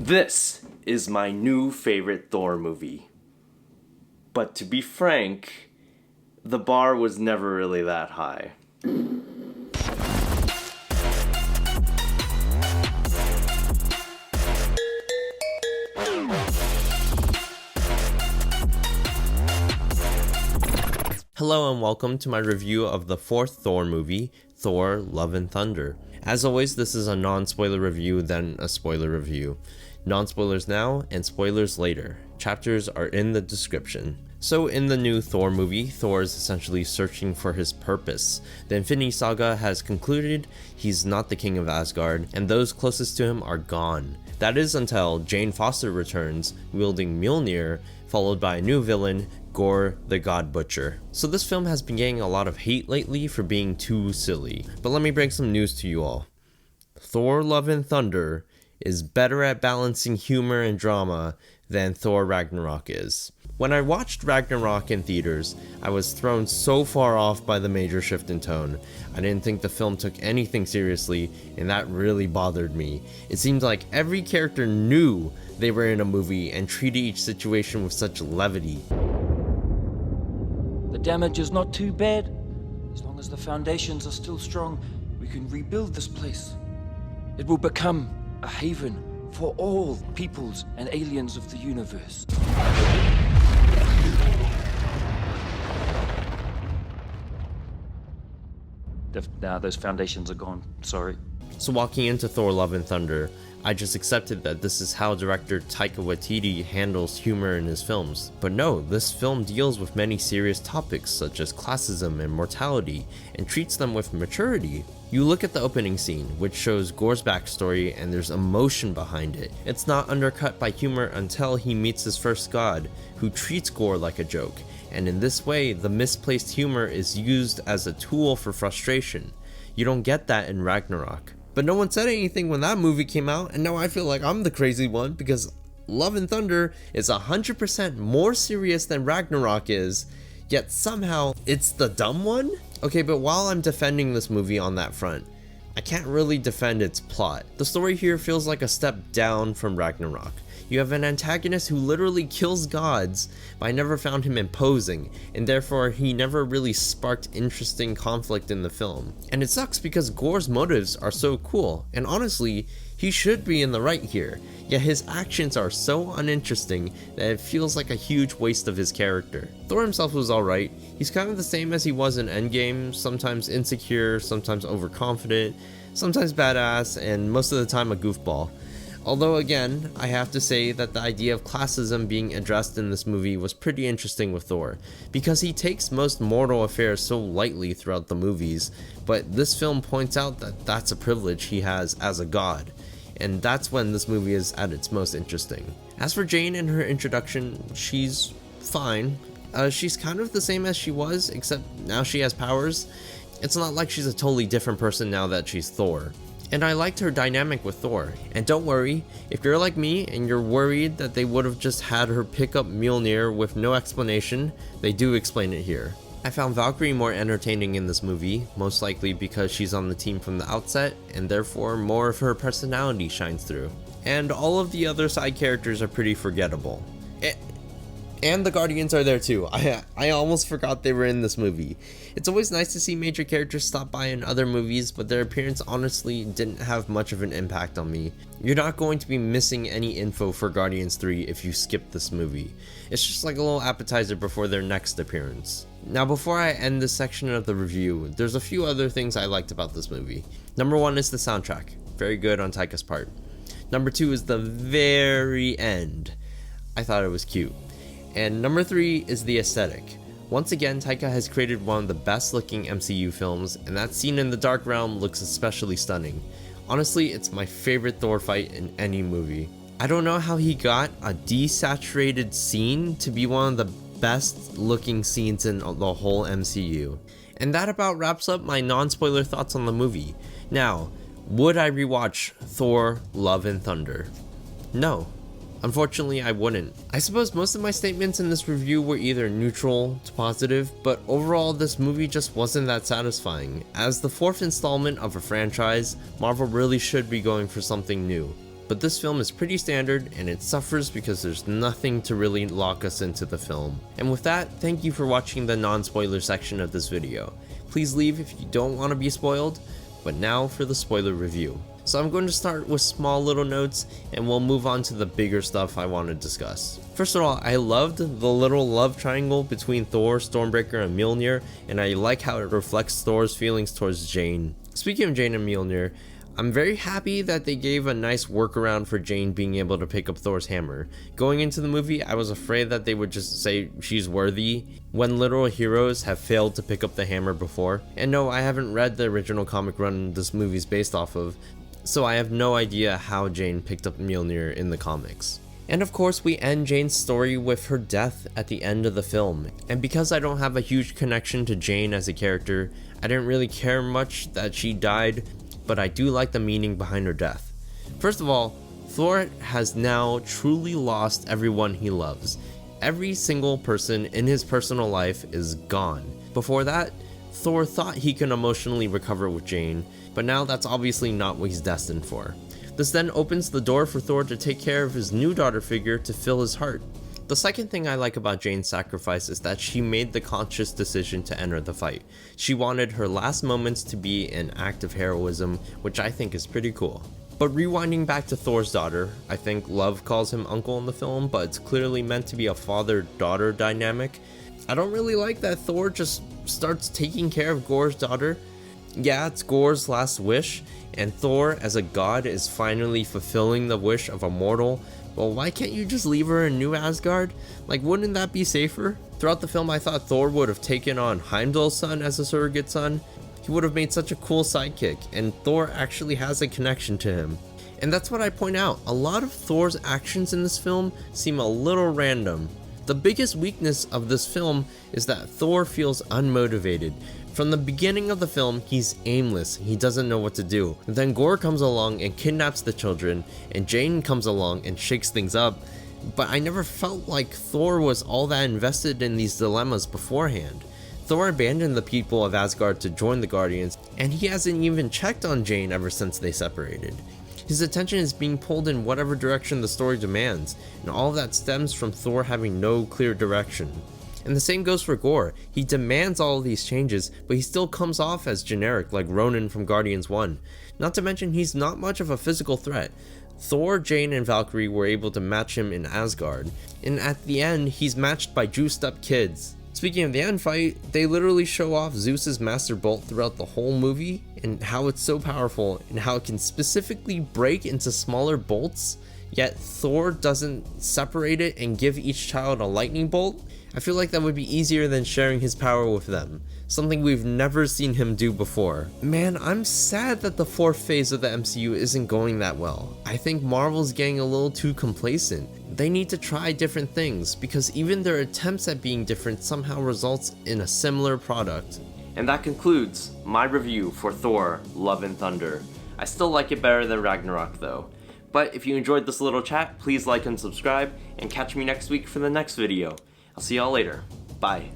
This is my new favorite Thor movie. But to be frank, the bar was never really that high. Hello and welcome to my review of the fourth Thor movie, Thor: Love and Thunder. As always, this is a non-spoiler review, then a spoiler review. Non-spoilers now and spoilers later. Chapters are in the description. So in the new Thor movie, Thor is essentially searching for his purpose. The Infinity Saga has concluded, he's not the king of Asgard, and those closest to him are gone. That is until Jane Foster returns, wielding Mjolnir, followed by a new villain, Gorr the God Butcher. So this film has been getting a lot of hate lately for being too silly. But let me bring some news to you all. Thor: Love and Thunder is better at balancing humor and drama than Thor Ragnarok is. When I watched Ragnarok in theaters, I was thrown so far off by the major shift in tone. I didn't think the film took anything seriously, and that really bothered me. It seemed like every character knew they were in a movie and treated each situation with such levity. The damage is not too bad. As long as the foundations are still strong, we can rebuild this place. It will become a haven for all peoples and aliens of the universe. Now those foundations are gone, sorry. So walking into Thor: Love and Thunder, I just accepted that this is how director Taika Waititi handles humor in his films. But no, this film deals with many serious topics such as classism and mortality, and treats them with maturity. You look at the opening scene, which shows Gorr's backstory, and there's emotion behind it. It's not undercut by humor until he meets his first god, who treats Gorr like a joke, and in this way, the misplaced humor is used as a tool for frustration. You don't get that in Ragnarok. But no one said anything when that movie came out, and now I feel like I'm the crazy one because Love and Thunder is 100% more serious than Ragnarok is, yet somehow it's the dumb one? Okay, but while I'm defending this movie on that front, I can't really defend its plot. The story here feels like a step down from Ragnarok. You have an antagonist who literally kills gods, but I never found him imposing, and therefore he never really sparked interesting conflict in the film. And it sucks because Gorr's motives are so cool, and honestly, he should be in the right here, yet his actions are so uninteresting that it feels like a huge waste of his character. Thor himself was alright. He's kind of the same as he was in Endgame, sometimes insecure, sometimes overconfident, sometimes badass, and most of the time a goofball. Although again, I have to say that the idea of classism being addressed in this movie was pretty interesting with Thor, because he takes most mortal affairs so lightly throughout the movies, but this film points out that that's a privilege he has as a god, and that's when this movie is at its most interesting. As for Jane and her introduction, she's fine. She's kind of the same as she was, except now she has powers. It's not like she's a totally different person now that she's Thor. And I liked her dynamic with Thor. And don't worry, if you're like me and you're worried that they would have just had her pick up Mjolnir with no explanation, they do explain it here. I found Valkyrie more entertaining in this movie, most likely because she's on the team from the outset, and therefore more of her personality shines through. And all of the other side characters are pretty forgettable. And the Guardians are there too. I almost forgot they were in this movie. It's always nice to see major characters stop by in other movies, but their appearance honestly didn't have much of an impact on me. You're not going to be missing any info for Guardians 3 if you skip this movie. It's just like a little appetizer before their next appearance. Now before I end this section of the review, there's a few other things I liked about this movie. Number 1 is the soundtrack. Very good on Taika's part. Number 2 is the very end. I thought it was cute. And number 3 is the aesthetic. Once again, Taika has created one of the best looking MCU films, and that scene in the Dark Realm looks especially stunning. Honestly, it's my favorite Thor fight in any movie. I don't know how he got a desaturated scene to be one of the best looking scenes in the whole MCU. And that about wraps up my non-spoiler thoughts on the movie. Now, would I rewatch Thor: Love and Thunder? No. Unfortunately, I wouldn't. I suppose most of my statements in this review were either neutral to positive, but overall this movie just wasn't that satisfying. As the fourth installment of a franchise, Marvel really should be going for something new. but this film is pretty standard and it suffers because there's nothing to really lock us into the film. And with that, thank you for watching the non-spoiler section of this video. Please leave if you don't want to be spoiled, but now for the spoiler review. So I'm going to start with small little notes and we'll move on to the bigger stuff I want to discuss. First of all, I loved the little love triangle between Thor, Stormbreaker, and Mjolnir, and I like how it reflects Thor's feelings towards Jane. Speaking of Jane and Mjolnir, I'm very happy that they gave a nice workaround for Jane being able to pick up Thor's hammer. Going into the movie, I was afraid that they would just say she's worthy when literal heroes have failed to pick up the hammer before. And no, I haven't read the original comic run this movie's based off of, so I have no idea how Jane picked up Mjolnir in the comics. And of course, we end Jane's story with her death at the end of the film. And because I don't have a huge connection to Jane as a character, I didn't really care much that she died, but I do like the meaning behind her death. First of all, Thor has now truly lost everyone he loves. Every single person in his personal life is gone. Before that, Thor thought he could emotionally recover with Jane, but now that's obviously not what he's destined for. This then opens the door for Thor to take care of his new daughter figure to fill his heart. The second thing I like about Jane's sacrifice is that she made the conscious decision to enter the fight. She wanted her last moments to be an act of heroism, which I think is pretty cool. But rewinding back to Thor's daughter, I think Love calls him uncle in the film, but it's clearly meant to be a father-daughter dynamic. I don't really like that Thor just starts taking care of Gorr's daughter. Yeah, it's Gorr's last wish, and Thor as a god is finally fulfilling the wish of a mortal. Well, why can't you just leave her in New Asgard? Like, wouldn't that be safer? Throughout the film, I thought Thor would have taken on Heimdall's son as a surrogate son. He would have made such a cool sidekick, and Thor actually has a connection to him. And that's what I point out. A lot of Thor's actions in this film seem a little random. The biggest weakness of this film is that Thor feels unmotivated. From the beginning of the film, he's aimless, he doesn't know what to do. And then Gorr comes along and kidnaps the children, and Jane comes along and shakes things up, but I never felt like Thor was all that invested in these dilemmas beforehand. Thor abandoned the people of Asgard to join the Guardians, and he hasn't even checked on Jane ever since they separated. His attention is being pulled in whatever direction the story demands, and all of that stems from Thor having no clear direction. And the same goes for Gorr. He demands all of these changes, but he still comes off as generic like Ronan from Guardians 1. Not to mention he's not much of a physical threat. Thor, Jane, and Valkyrie were able to match him in Asgard, and at the end he's matched by juiced up kids. Speaking of the end fight, they literally show off Zeus's Master Bolt throughout the whole movie, and how it's so powerful, and how it can specifically break into smaller bolts, yet Thor doesn't separate it and give each child a lightning bolt. I feel like that would be easier than sharing his power with them, something we've never seen him do before. Man, I'm sad that the fourth phase of the MCU isn't going that well. I think Marvel's getting a little too complacent. They need to try different things, because even their attempts at being different somehow results in a similar product. And that concludes my review for Thor: Love and Thunder. I still like it better than Ragnarok though. But if you enjoyed this little chat, please like and subscribe, and catch me next week for the next video. I'll see y'all later. Bye.